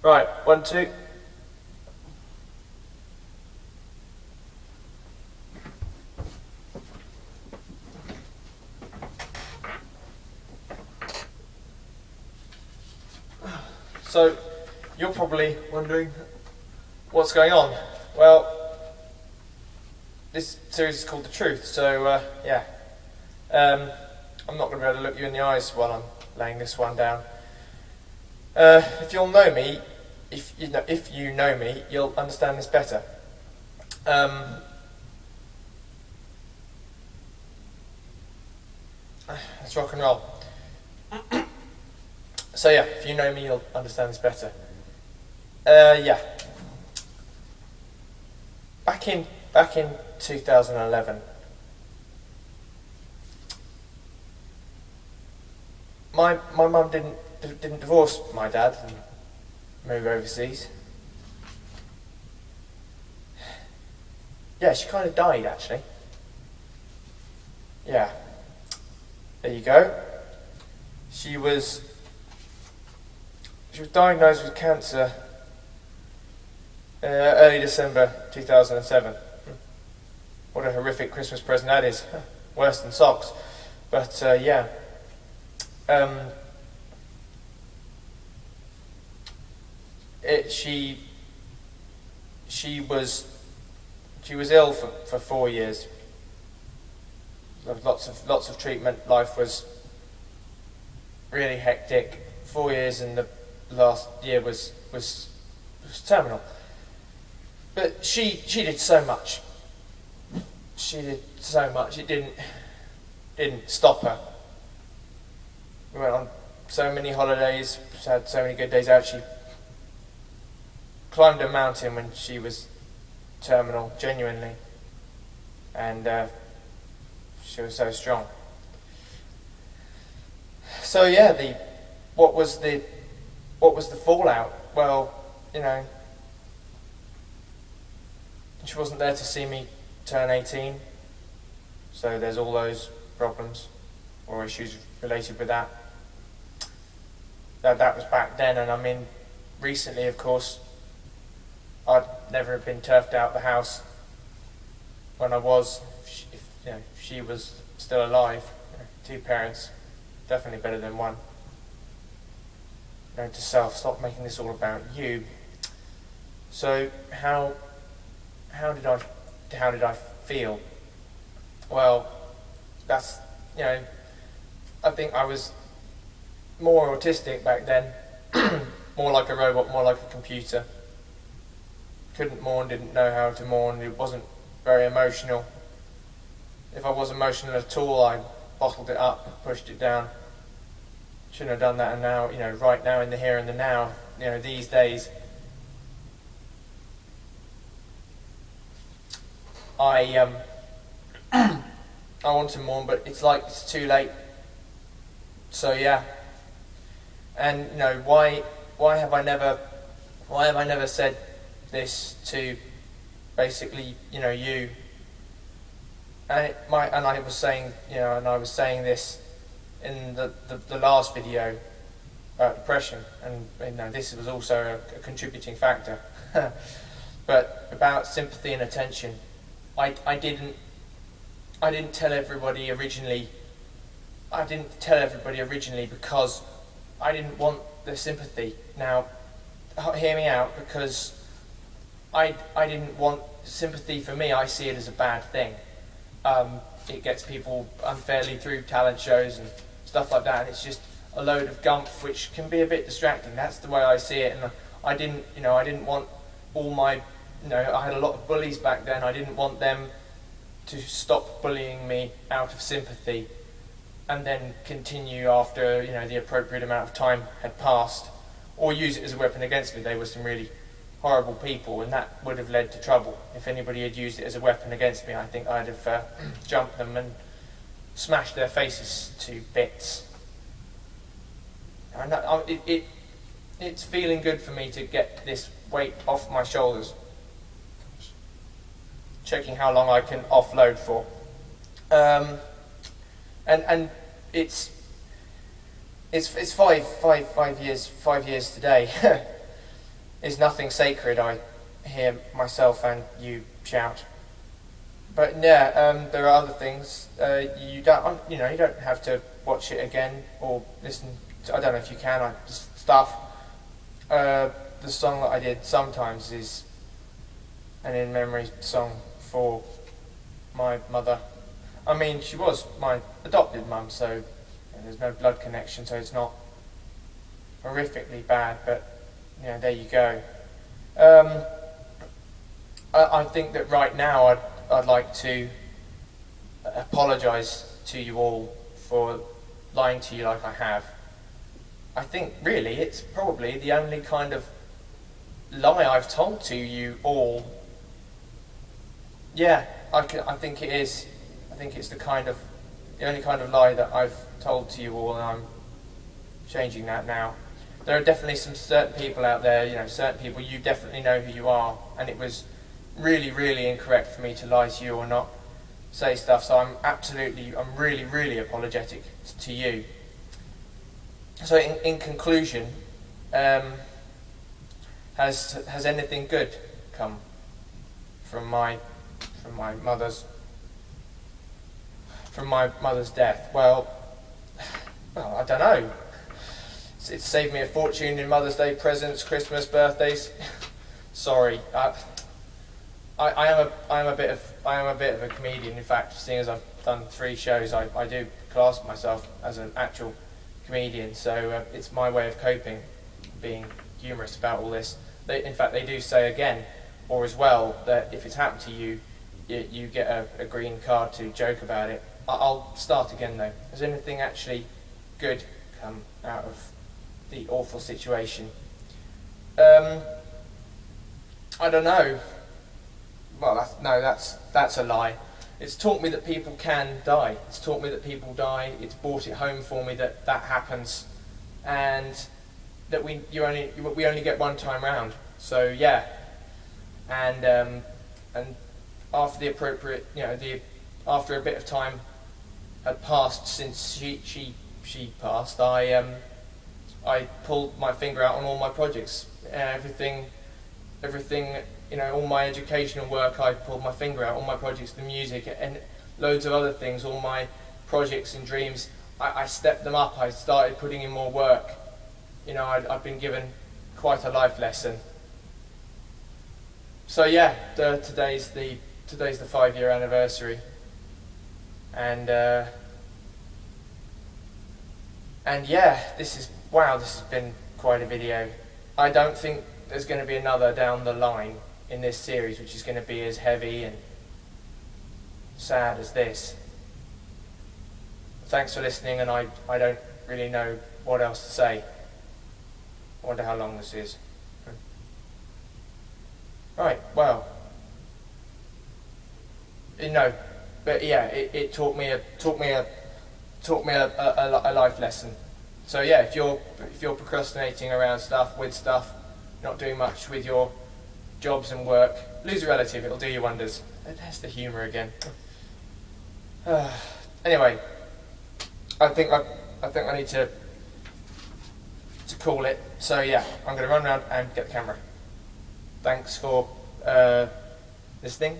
Right, 1, 2. So, you're probably wondering what's going on. Well, this series is called The Truth, so yeah. I'm not going to be able to look you in the eyes while I'm laying this one down. If you'll know me, if you know me, you'll understand this better. Let's rock and roll. So yeah, if you know me, you'll understand this better. Yeah. Back in 2011, my mum didn't divorce my dad and move overseas. Yeah, she kind of died actually. Yeah. There you go. She was diagnosed with cancer early December 2007. What a horrific Christmas present that is. Worse than socks. But yeah. She was ill for 4 years. Lots of treatment. Life was really hectic. 4 years, and the last year was terminal. But she did so much. She did so much. It didn't stop her. We went on so many holidays. Had so many good days out. She climbed a mountain when she was terminal, genuinely, and she was so strong. So yeah, what was the fallout? Well, she wasn't there to see me turn 18, so there's all those problems or issues related with that. That was back then, and I mean, recently, of course, I'd never have been turfed out the house when I was. If she was still alive. 2 parents, definitely better than 1. Note to self: stop making this all about you. So how did I feel? Well, that's I think I was more autistic back then, more like a robot, more like a computer. Couldn't mourn, didn't know how to mourn. It wasn't very emotional. If I was emotional at all, I bottled it up, pushed it down. Shouldn't have done that. And now, right now, in the here and the now, these days, I want to mourn, but it's too late. So yeah. And why have I never said this to basically you? And I was saying this in the last video about depression, and this was also a contributing factor. But about sympathy and attention, I didn't tell everybody originally. I didn't tell everybody originally because I didn't want the sympathy. Now, hear me out, because I didn't want sympathy. For me, I see it as a bad thing. It gets people unfairly through talent shows and stuff like that, and it's just a load of gumph, which can be a bit distracting. That's the way I see it, and I didn't want all my, I had a lot of bullies back then. I didn't want them to stop bullying me out of sympathy and then continue after the appropriate amount of time had passed, or use it as a weapon against me. They were some really horrible people, and that would have led to trouble. If anybody had used it as a weapon against me, I think I'd have jumped them and smashed their faces to bits. And it's feeling good for me to get this weight off my shoulders. Checking how long I can offload for. And it's 5 years today. is nothing sacred, I hear myself and you shout. But yeah, there are other things. You don't have to watch it again or listen. I don't know if you can. Stuff. The song that I did sometimes is an in memory song for my mother. I mean, she was my adopted mum, so there's no blood connection, so it's not horrifically bad. But there you go. I think that right now I'd like to apologise to you all for lying to you like I have. I think really it's probably the only kind of lie I've told to you all. Yeah, I think it is. I think it's the only kind of lie that I've told to you all, and I'm changing that now. There are definitely some certain people out there, certain people, you definitely know who you are, and it was really, really incorrect for me to lie to you or not say stuff, so I'm really, really apologetic to you. So in conclusion, has anything good come from my mother's death? Well, I don't know. It's saved me a fortune in Mother's Day presents, Christmas, birthdays. Sorry, I am a bit of a comedian. In fact, seeing as I've done 3 shows, I do class myself as an actual comedian. So it's my way of coping, being humorous about all this. In fact, they do say again, or as well, that if it's happened to you, you get a green card to joke about it. I'll start again though. Has anything actually good come out of the awful situation? I don't know. Well, that's a lie. It's taught me that people can die. It's taught me that people die. It's brought it home for me that happens, and that we only get one time round. So yeah, and after the appropriate, after a bit of time had passed since she passed, I pulled my finger out on all my projects, everything, all my educational work. I pulled my finger out, all my projects, the music, and loads of other things, all my projects and dreams. I stepped them up. I started putting in more work. I've been given quite a life lesson. So yeah, today's the 5-year anniversary, and yeah, this has been quite a video. I don't think there's going to be another down the line in this series which is going to be as heavy and sad as this. Thanks for listening, and I don't really know what else to say. I wonder how long this is. Right, well, but yeah, it taught me a life lesson. So yeah, if you're procrastinating around stuff, not doing much with your jobs and work, lose a relative. It'll do you wonders. There's the humour again. Anyway, I think I need to call it. So yeah, I'm going to run around and get the camera. Thanks for listening.